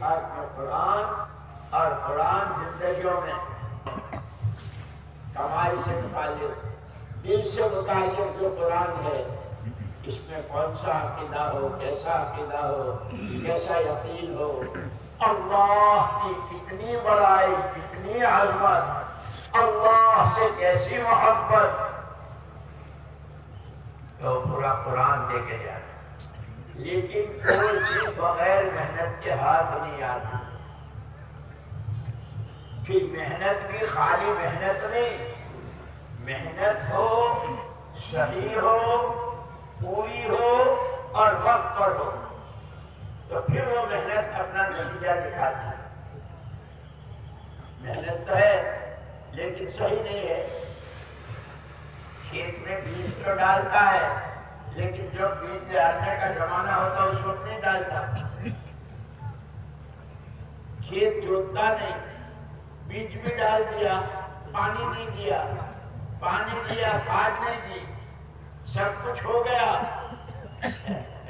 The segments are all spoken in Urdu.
خاتم قرآن اور قرآن زندگیوں میں کمائی سے متعلق، دل سے متعلق جو قرآن ہے، اس میں کون سا عقیدہ ہو، کیسا عقیدہ ہو، کیسا یقین ہو، اللہ کی کتنی بڑائی، کتنی عظمت، اللہ سے کیسی محبت، تو پورا قرآن دے کے جانا۔ لیکن کوئی چیز بغیر محنت کے ہاتھ نہیں آتی۔ پھر محنت بھی خالی محنت نہیں، محنت ہو، صحیح ہو، پوری ہو اور وقت پر ہو، تو پھر وہ محنت اپنا نتیجہ دکھاتی ہے۔ محنت تو ہے لیکن صحیح نہیں ہے۔ کھیت میں بیج تو ڈالتا ہے لیکن جو بیج ڈالنے کا زمانہ ہوتا ہے اس وقت نہیں ڈالتا۔ کھیت جوتتا نہیں، بیج بھی ڈال دیا، پانی نہیں دیا، پانی دیا، کھاد نہیں دی، سب کچھ ہو گیا،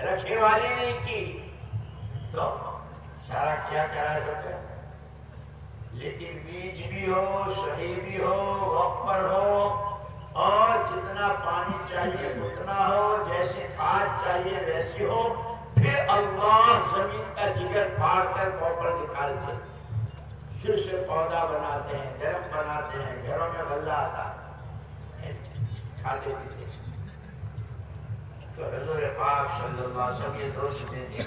رکھے والی نہیں کی، تو سارا کیا کرا سکتا۔ لیکن بیج بھی ہو، صحیح بھی ہو، وقت پر ہو، اور جتنا پانی چاہیے اتنا ہو، جیسے کھاد چاہیے ویسی ہو، پھر اللہ زمین کا جگر پھاڑ کر پوپر نکالتے، پھر سے پودا بناتے ہیں، درخت بناتے ہیں، گھروں میں غلہ آتا ہے، کھاتے پیتے۔ تو حضور پاک صلی اللہ علیہ وسلم یہ دو چیزیں دی،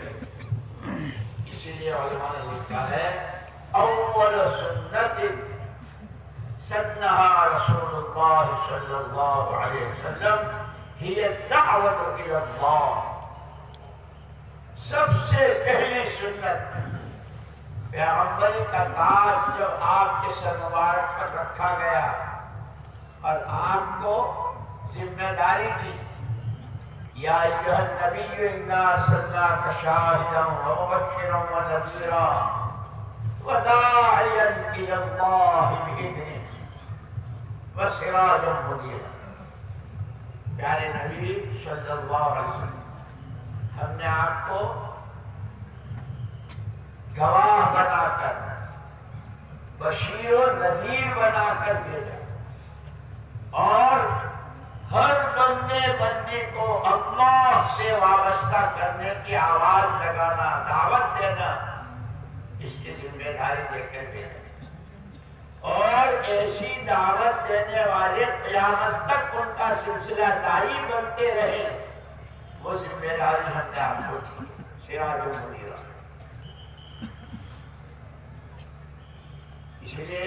اسی لیے علماء نے لکھا ہے اول سنت سنها رسول اللہ صلی اللہ علیہ وسلم ہی الدعوت الی اللہ۔ سب سے پہلی سنت، پیغمبری کا تاج جب آپ کے سر مبارک پر رکھا گیا اور آپ کو ذمہ داری دی، یا ایھا النبی انا ارسلناک شاہدا ومبشرا ونذیرا وداعیا الی اللہ بإذنہ وسراجا منیرا۔ پیارے نبی صلی اللہ علیہ وسلم، ہم نے آپ کو گواہ بنا کر، بشیر و نذیر بنا کر بھیجا، اور ہر بندے کو اللہ سے وابستہ کرنے کی آواز لگانا، دعوت دینا، اس کی ذمہ داری دے کر بھیجا، اور ایسی دعوت دینے والے قیامت تک ان کا سلسلہ دائی بنتے رہے، وہ ذمہ داری ہم نے آپ کو دی، سراج منیرا۔ اس لیے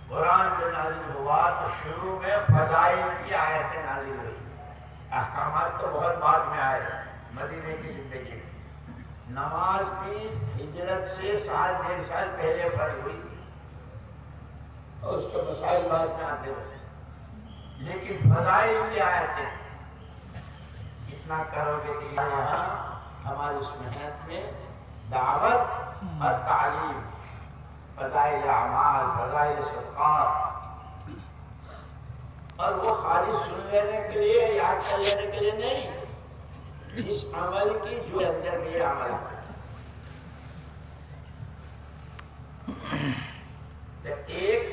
قرآن جو نازل ہوا تو شروع میں فضائل کی آیتیں نازل ہوئی، احکامات تو بہت بعد میں آئے مدینے کی زندگی میں۔ نماز بھی ہجرت سے سال ڈیڑھ سال پہلے فرض ہوئی تھی، اور اس کے مسائل بعد میں آتے رہے، لیکن فضائل کی آیتیں اتنا کرو گے کہ یہاں ہماری اس محنت میں دعوت اور تعلیم، فضائل اعمال، فضائل صدقات، اور وہ خالی سن لینے کے لیے، یاد کر لینے کے لیے نہیں، اس عمل کی جو اندر بھی عمل ہے۔ ایک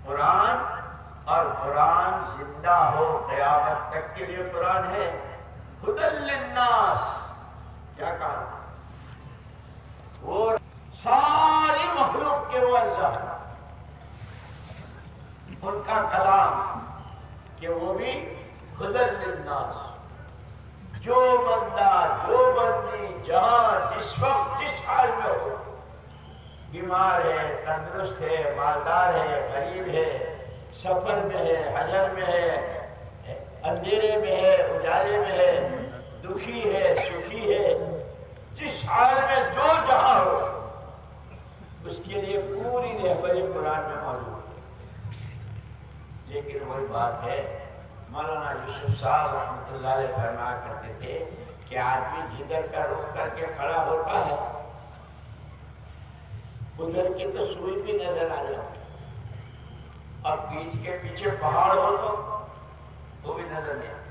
قرآن، اور قرآن زندہ ہو قیامت تک کے لیے قرآن ہے، ہدی للناس، کیا کہا؟ وہ ساری مخلوق کے وہ اللہ، ان کا کلام کہ وہ بھی ہدی للناس، جو بندہ، جو بندی جہاں جس وقت جس حال میں ہو، بیمار ہے، تندرست ہے، مالدار ہے، غریب ہے، سفر میں ہے، حضر میں ہے، اندھیرے میں ہے، اجالے میں ہے، دکھی ہے، سکھی ہے، جس حال میں جو جہاں ہو، اس کے لیے پوری رہبری قرآن میں موجود ہے۔ لیکن وہی بات ہے، مولانا یوسف صاحب رحمۃ اللہ علیہ فرمایا کرتے تھے کہ آدمی جدھر کا رخ کر کے کھڑا ہوتا ہے، ادھر کی تو سوئی بھی نظر آ جاتی، اور پیچھ کے پیچھے پہاڑ ہو تو وہ بھی نظر نہیں آتی۔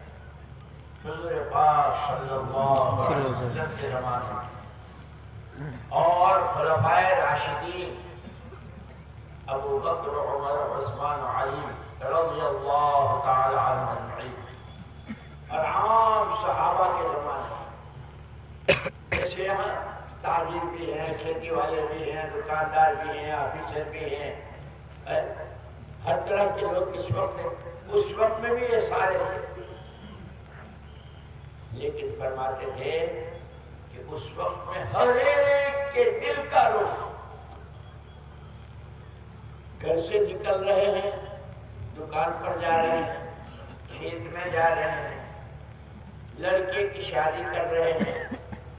حضور پاک صلی اللہ علیہ وسلم کے زمانے میں اور خلفائے راشدین ابو بکر عمر عثمان علی رضی اللہ تعالی عنہ اجمعین اور عام صحابہ کے زمانے جیسے یہاں تاجر بھی ہیں، کھیتی والے بھی ہیں، دکاندار بھی ہیں، آفیسر بھی ہیں، ہر طرح کے لوگ اس وقت میں بھی یہ سارے تھے، لیکن فرماتے تھے کہ اس وقت میں ہر ایک کے دل کا رخ گھر سے نکل رہے ہیں، دکان پر جا رہے ہیں، کھیت میں جا رہے ہیں، لڑکے کی شادی کر رہے ہیں،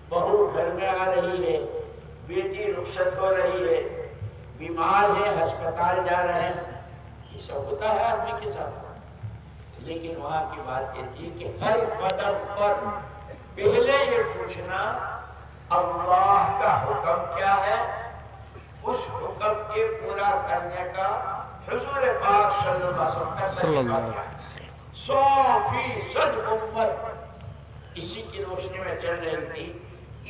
بہو گھر میں آ رہی ہے، بیٹی رخصت ہو رہی ہے، بیمار ہے ہسپتال جا رہے ہیں، یہ سب ہوتا ہے آدمی کے ساتھ۔ لیکن وہاں کی بات یہ تھی کہ ہر قدم پر پہلے یہ پوچھنا اللہ کا حکم کیا ہے، اس حکم کے پورا کرنے کا حضور پاک صلی اللہ علیہ وسلم کا طریقہ کیا ہے۔ 100% امت اسی کی روشنی میں چل رہی تھی،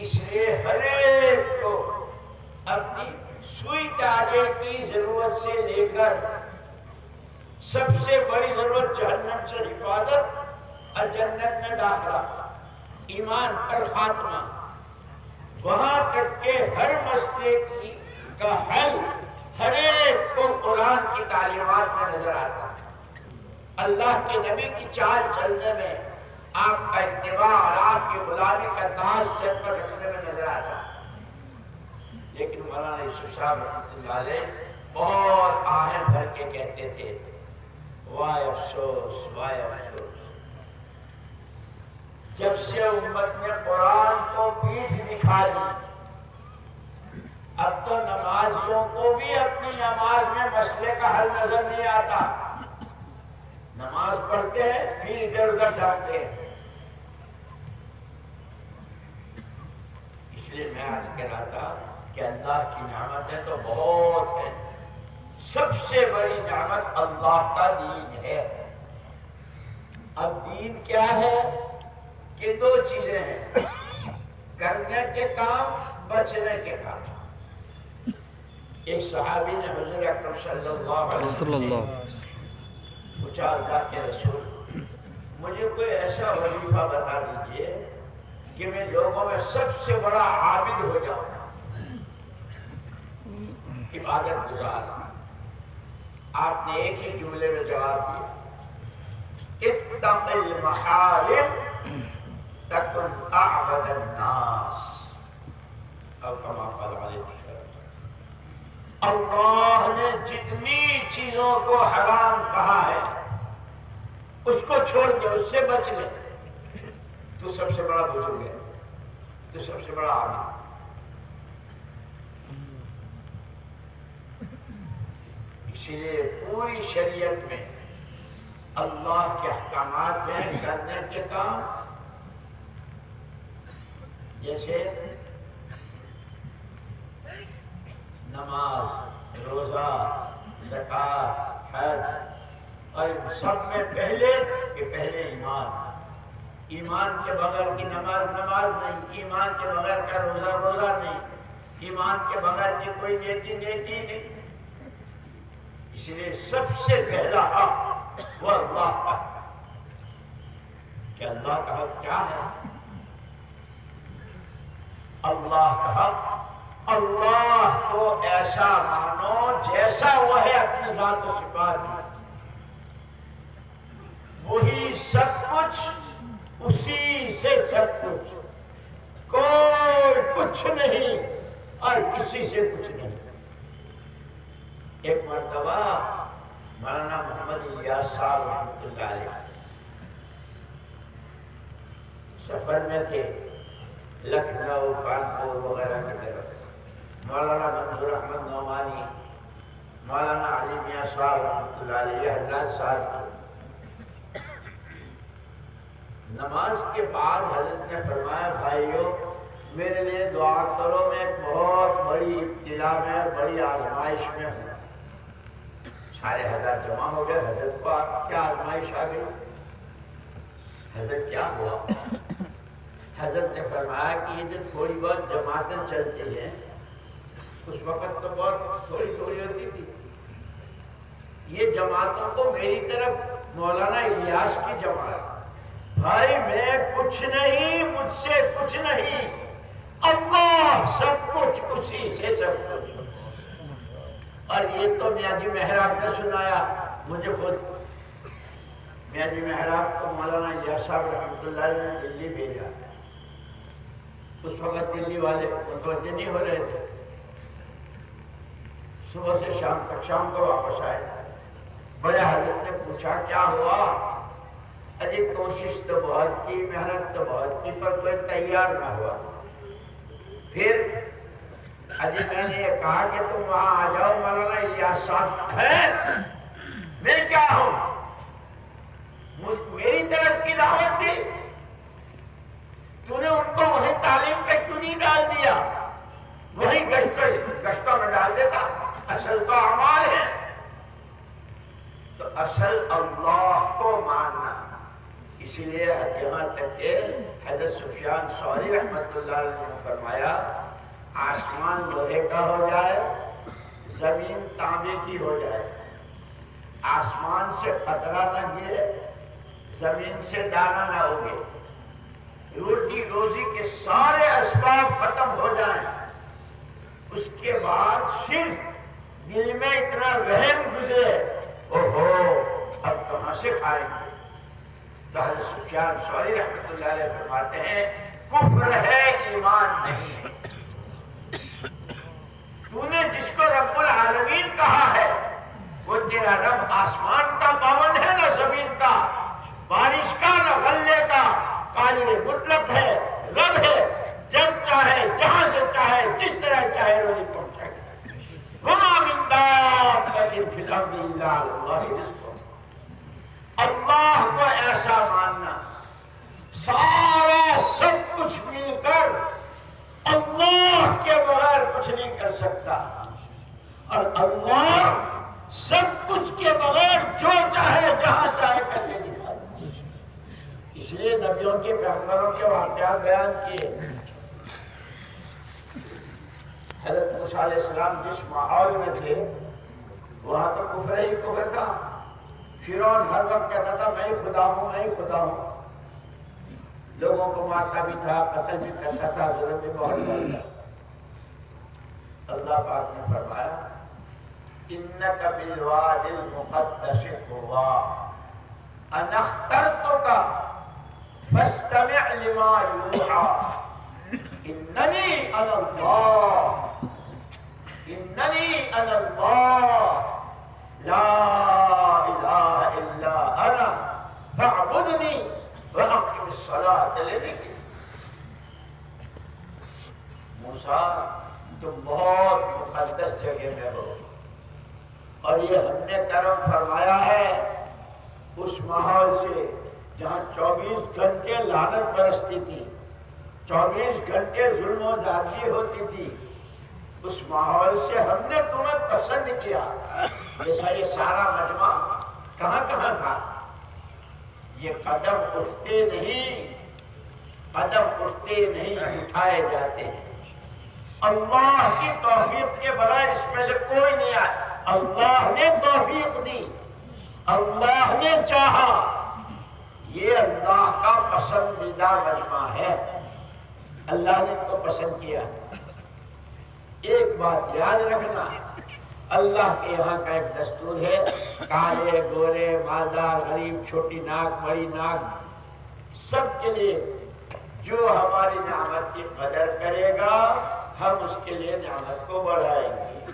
اس لیے ہر ایک کو اپنی سوئی تاگے کی ضرورت سے لے کر سب سے بڑی ضرورت جہنم سے حفاظت اور جنت میں داخلہ، ایمان پر خاتمہ، وہاں تک کہ ہر مسئلے کا حل ہر ایک کو قرآن کی تعلیمات میں نظر آتا ہے، اللہ کے نبی کی چال چلنے میں آپ کا اتباع اور آپ کی غلامی کا تاج سر پر رکھنے میں نظر آتا ہے۔ لیکن مولانا یوسف صاحب رحمۃ اللہ علیہ بہت آہیں بھر کے کہتے تھے، وائے افسوس وائے افسوس، جب سے امت نے قرآن کو پیٹھ دکھا دی، اب تو نمازیوں کو بھی اپنی نماز میں مسئلے کا حل نظر نہیں آتا، نماز پڑھتے ہیں پھر ادھر ادھر جاتے ہیں۔ اس لیے میں آج کہہ رہا تھا کہ اللہ کی نعمتیں تو بہت ہیں، سب سے بڑی نعمت اللہ کا دین ہے۔ اب دین کیا ہے کہ دو چیزیں ہیں، کرنے کے کام، بچنے کے کام۔ ایک صحابی نے حضور اکرم صلی اللہ علیہ وسلم پوچھا، اللہ کے رسول مجھے کوئی ایسا وظیفہ بتا دیجئے کہ میں لوگوں میں سب سے بڑا عابد ہو جاؤں، عبادت گزار۔ آپ نے ایک ہی جملے میں جواب دیا، اتق المحارم تکن اعبد الناس، او کما قال علیہ السلام۔ اللہ نے جتنی چیزوں کو حرام کہا ہے اس کو چھوڑ دے، اس سے بچ لے، تو سب سے بڑا بزرگ ہے، تو سب سے بڑا عابد۔ اسی لیے پوری شریعت میں اللہ کے احکامات ہیں، کرنے کے کام، جیسے نماز، روزہ، زکوٰۃ، حج، اور سب میں پہلے ایمان۔ ایمان کے بغیر کی نماز نماز نہیں، ایمان کے بغیر کا روزہ روزہ نہیں، ایمان کے بغیر کی کوئی نیکی نیکی نہیں۔ اس لیے سب سے پہلا حق وہ اللہ کا ہے کہ اللہ کا حق کیا ہے؟ اللہ کا حق اللہ کو ایسا مانو جیسا وہ ہے اپنے ذات و صفات میں، وہی سب کچھ، اسی سے سب کچھ، کوئی کچھ نہیں اور کسی سے کچھ نہیں۔ ایک مرتبہ مولانا محمد الیاس صاحب رحمۃ اللہ علیہ سفر میں تھے، لکھنؤ، کانپور وغیرہ کی طرف۔ مولانا منظور احمد نعمانی، مولانا علی میاں صاحب رحمۃ اللہ علیہ حضرات صاحب، نماز کے بعد حضرت نے فرمایا، بھائیو میرے لیے دعا کرو، میں ایک بہت بڑی ابتلا میں، بڑی آزمائش میں ہوں۔ سارے حضرات جمع ہو گئے، حضرت کو کیا آزمائش آ گئی؟ حضرت کیا ہوا؟ حضرت نے فرمایا کہ یہ جو تھوڑی بہت جماعتیں چلتی ہیں، اس وقت تو بہت تھوڑی تھوڑی ہوتی تھی. یہ جماعتوں کو میری طرف مولانا الیاس کی جماعت، بھائی میں کچھ نہیں، مجھ سے کچھ نہیں، اللہ سب کچھ، اسی سے سب کچھ. اور یہ تو میاں جی محراب نے سنایا مجھے خود. میاں جی محراب کو مولانا الیاس صاحب رحمۃ اللہ علیہ نے دلی بھیجا. اس وقت دلی والے متوجہ نہیں ہو رہے تھے. صبح سے شام تک، شام کو واپس آئے. بڑے حضرت نے پوچھا کیا ہوا؟ اجی کوشش تو بہت کی، محنت تو بہت کی، پر کوئی تیار نہ ہوا. پھر اجی میں نے یہ کہا کہ تم وہاں آ جاؤ، مولانا الیاس صاحب ہے، میں کیا ہوں؟ میری طرف کی دعوت تھی، تو نے ان کو وہیں تعلیم پہ کیوں نہیں ڈال دیا؟ وہیں گشتوں میں ڈال دیتا. اصل تو اعمال ہے. تو اصل اللہ کو ماننا. اسی لیے یہاں تک کہ حضرت سفیان ثوری رحمۃ اللہ علیہ نے فرمایا آسمان لوہے کا ہو جائے، زمین تانبے کی ہو جائے، آسمان سے قطرہ نہ گرے، زمین سے دانہ نہ اگے، روٹی روزی کے سارے اسباب ختم ہو جائیں، اس کے بعد صرف دل میں اتنا وہم گزرے اوہو اب کہاں سے کھائیں گے. تو حضرت سفیان ثوری رحمۃ اللہ علیہ فرماتے ہیں کفر ہے، ایمان نہیں. تو نے جس کو رب العالمین کہا ہے وہ تیرا رب آسمان کا پابند ہے نہ زمین کا، بارش کا نہ غلے کا، قادر مطلق ہے، رب ہے، جب چاہے جہاں سے چاہے جس طرح چاہے روزی پہنچائے. وَمَا مِن دَابَّةٍ فِي الْأَرْضِ إِلَّا عَلَى اللَّهِ رِزْقُهَا. اللہ کو ایسا ماننا، سارا سب کچھ مل کر اللہ کے بغیر کچھ نہیں کر سکتا، اور اللہ سب کچھ کے بغیر جو چاہے جہاں چاہے کر کے دکھا دے. اس لیے نبیوں کے پیغمبروں کے واقعات بیان کیے. حضرت موسیٰ علیہ السلام جس ماحول میں تھے وہاں تو کفر ہی کفر تھا. فرعون ہر وقت کہتا تھا میں خدا ہوں، میں خدا ہوں. لوگوں کو مارتا بھی تھا، قتل بھی کرتا تھا، ظلم بھی بہت کرتا. اللہ پاک نے فرمایا انک بالواد المقدس طویٰ انا اخترتک فاستمع لما یوحی اننی انا اللہ، اننی انا اللہ لا الہ الا انا فاعبدنی وَأَقِمِ الصَّلَاةَ لِذِكْرِي. موسیٰ تم بہت مقدس جگہ میں ہو، اور یہ ہم نے کرم فرمایا ہے اس ماحول سے جہاں 24 گھنٹے لعنت برستی تھی، 24 گھنٹے ظلم و زیادتی ہوتی تھی. اس ماحول سے ہم نے تمہیں پسند کیا. جیسا یہ سارا مجمع کہاں کہاں تھا، یہ قدم اٹھتے نہیں، قدم اٹھتے نہیں، اٹھائے جاتے ہیں. اللہ کی توفیق کے بغیر اس میں سے کوئی نہیں آیا. اللہ نے توفیق دی، اللہ نے چاہا. یہ اللہ کا پسندیدہ مجمع ہے، اللہ نے تو پسند کیا. ایک بات یاد رکھنا، اللہ کے یہاں کا ایک دستور ہے، کالے گورے مالدار غریب چھوٹی ناک بڑی ناک سب کے لیے جو ہماری نعمت کی قدر کرے گا ہم اس کے لیے نعمت کو بڑھائیں گے،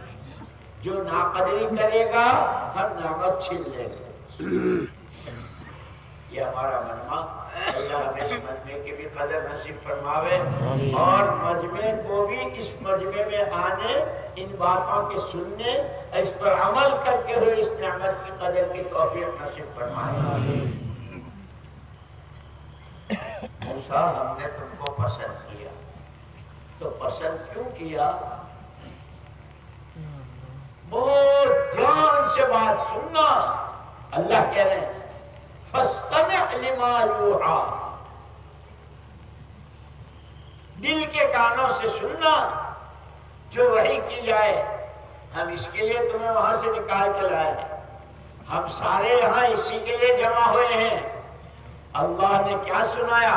جو ناقدری کرے گا ہم نعمت چھین لیں گے. یہ ہمارا مجمع، اللہ ہمیں اس مجمع کی بھی قدر نصیب فرماوے، اور مجمع کو بھی اس مجمع میں آنے، ان باتوں کے سننے، اس پر عمل کرتے ہوئے اس نعمت کی قدر کی توفیق نصیب فرمائے. موسیٰ ہم نے تم کو پسند کیا. تو پسند کیوں کیا؟ بہت دھیان سے بات سننا. اللہ کہہ رہے ہیں فَاسْتَمِعْ لِمَا يُوحَىٰ. دل کے کانوں سے سننا جو وحی وحی کی جائے، ہم اس کے لیے تمہیں وہاں سے نکال کے لائے ہیں، ہم سارے یہاں اسی کے لیے جمع ہوئے ہیں۔ اللہ نے کیا سنایا؟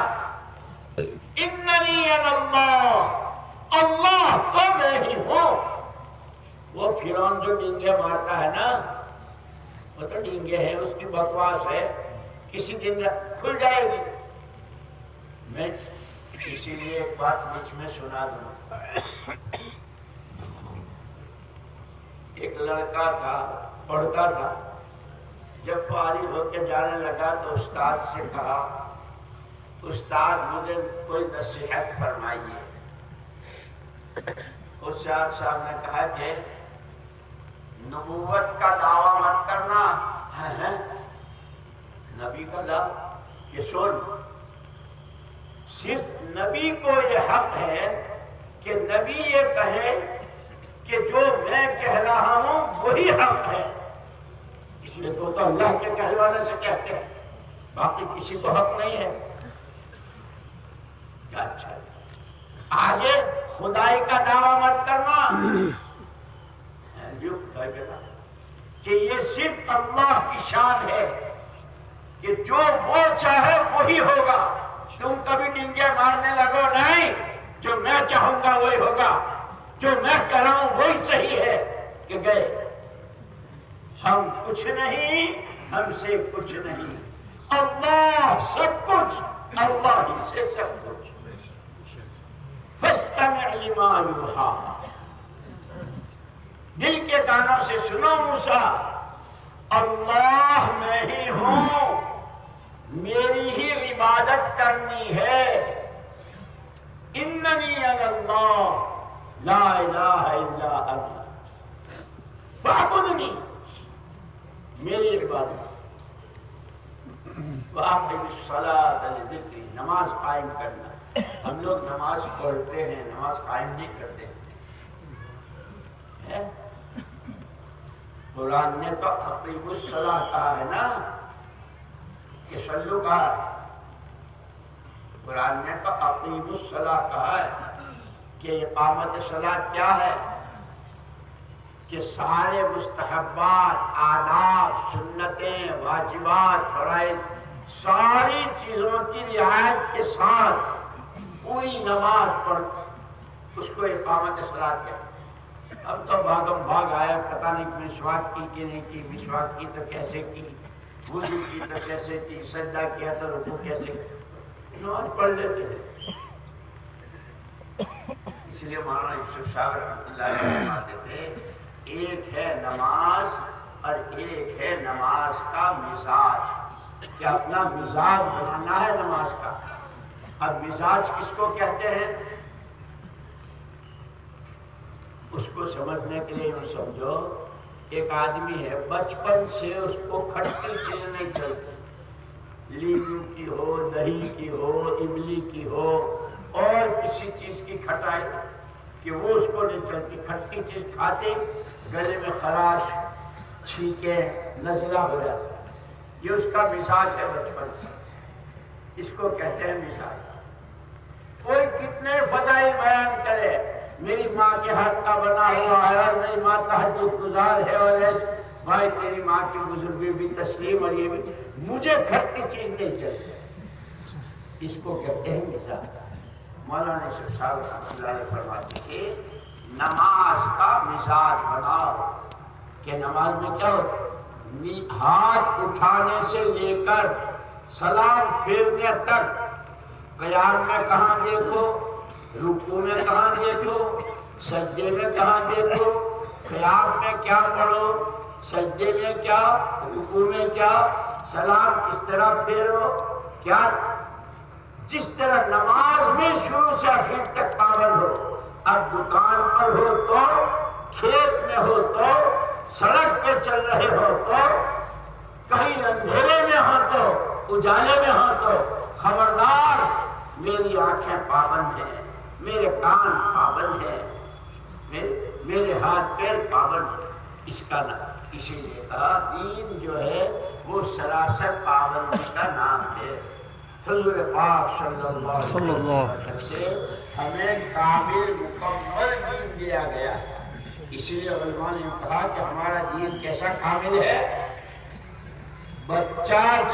اننی انا اللہ، اللہ تو میں ہی ہوں۔ وہ فرعون جو ڈینگے مارتا ہے نا، وہ تو ڈینگے ہیں، اس کی بکواس ہے، کسی دن کھل جائے گی۔ میں اسی لیے ایک بات بیچ میں سنا دوں۔ ایک لڑکا تھا، پڑھتا تھا، جب فارغ ہو کے جانے لگا تو استاد سے کہا، استاد مجھے کوئی نصیحت فرمائیے۔ استاد صاحب نے کہا کہ نبوت کا دعویٰ مت کرنا ہے، نبی کا دعویٰ، یہ سن، صرف نبی کو یہ حق ہے کہ نبی یہ کہے کہ جو میں کہہ رہا ہوں وہی حق ہے، اس لیے تو اللہ کے کہلوانے سے کہتے ہیں، باقی کسی کو حق نہیں ہے۔ اچھا، آگے خدائی کا دعویٰ مت کرنا کہ یہ صرف اللہ کی شان ہے کہ جو وہ چاہے وہی ہوگا، تم کبھی ڈنگے مارنے لگو نہیں، جو میں چاہوں گا وہی ہوگا، جو میں کراؤں وہی صحیح ہے، کہ گئے ہم کچھ نہیں، ہم سے کچھ نہیں، اللہ سب کچھ، اللہ ہی سے سب کچھ۔ فاستمع لما یوحیٰ، دل کے کانوں سے سنو موسیٰ، اللہ میں ہی ہوں، میری ہی عبادت کرنی ہے۔ اننی انا اللہ لا الہ الا انا فاعبدنی، میری عبادت۔ وَأَقِمِ الصَّلَاةَ لِذِكْرِی، نماز قائم کرنا۔ ہم لوگ نماز پڑھتے ہیں، نماز قائم نہیں کرتے۔ قرآن نے تو اقیموا الصلاۃ کہا ہے نا، کہ صلو کہا ہے، قرآن نے تو اقیموا الصلاۃ کہا ہے کہ اقامت صلاۃ کیا ہے؟ کہ سارے مستحبات، آداب، سنتیں، واجبات، فرائض، ساری چیزوں کی رعایت کے ساتھ پوری نماز پڑھ، اس کو اقامت صلاۃ کہتے ہیں۔ اب تو بھاگم بھاگ آیا، پتہ نہیں مسواک کی کہ نہیں کی، مسواک کی تو کیسے کی، وضو کی تو کیسے کی، سجدہ کیا تو رکوع کیسے کی، نماز پڑھ لیتے ہیں۔ اس لیے مولانا یوسف صاحب رحمۃ اللہ علیہ فرماتے تھے، ایک ہے نماز اور ایک ہے نماز کا مزاج، کہ اپنا مزاج بنانا ہے نماز کا۔ اب مزاج کس کو کہتے ہیں؟ اس کو سمجھنے کے لیے یوں سمجھو، ایک آدمی ہے، بچپن سے اس کو کھٹی چیز نہیں چلتی، لیمو کی ہو، دہی کی ہو، املی کی ہو، اور کسی چیز کی کھٹائی کہ وہ اس کو نہیں چلتی، کھٹی چیز کھاتے گلے میں خراش، چھینکے، نزلہ ہو جاتا، یہ اس کا مزاج ہے بچپن سے، اس کو کہتے ہیں مزاج۔ کوئی کتنے فضائل بیان کرے، میری ماں کے ہاتھ کا بنا ہوا ہے اور میری ماں تہجد گزار ہے، اور بھائی تیری ماں کی بزرگی بھی تسلیم، اور یہ بھی، مجھے کھٹی چیز نہیں چلتی، اس کو کہتے ہیں مزاج۔ مولانا یوسف صاحب رحمۃ اللہ علیہ فرماتے تھے، نماز کا مزاج بناؤ، کہ نماز میں کیا ہوتا ہے؟ ہاتھ اٹھانے سے لے کر سلام پھیرنے تک، قیام میں کہاں دیکھو، رکوع میں کہاں دیکھو، سجدے میں کہاں دیکھو، قیام میں کیا پڑھو، سجدے میں کیا، رکوع میں کیا، سلام کس طرح پھیرو، کیا جس طرح نماز میں شروع سے آخر تک پابند ہو۔ اب دکان پر ہو تو، کھیت میں ہو تو، سڑک پہ چل رہے ہو تو، کہیں اندھیرے میں ہو تو، اجالے میں ہو تو، خبردار میری آنکھیں پابند ہیں، میرے کان پابند ہیں، میرے ہاتھ پیر پابند ہیں۔ اس کا نام، اسی لیے کہا دین جو ہے وہ سراسر پابندی کا نام ہے۔ حضور پاک صلی اللہ علیہ وسلم سے ہمیں کامل مکمل دین دیا گیا ہے۔ اسی لیے علماء نے کہا کہ ہمارا دین کیسا کامل ہے، بچہ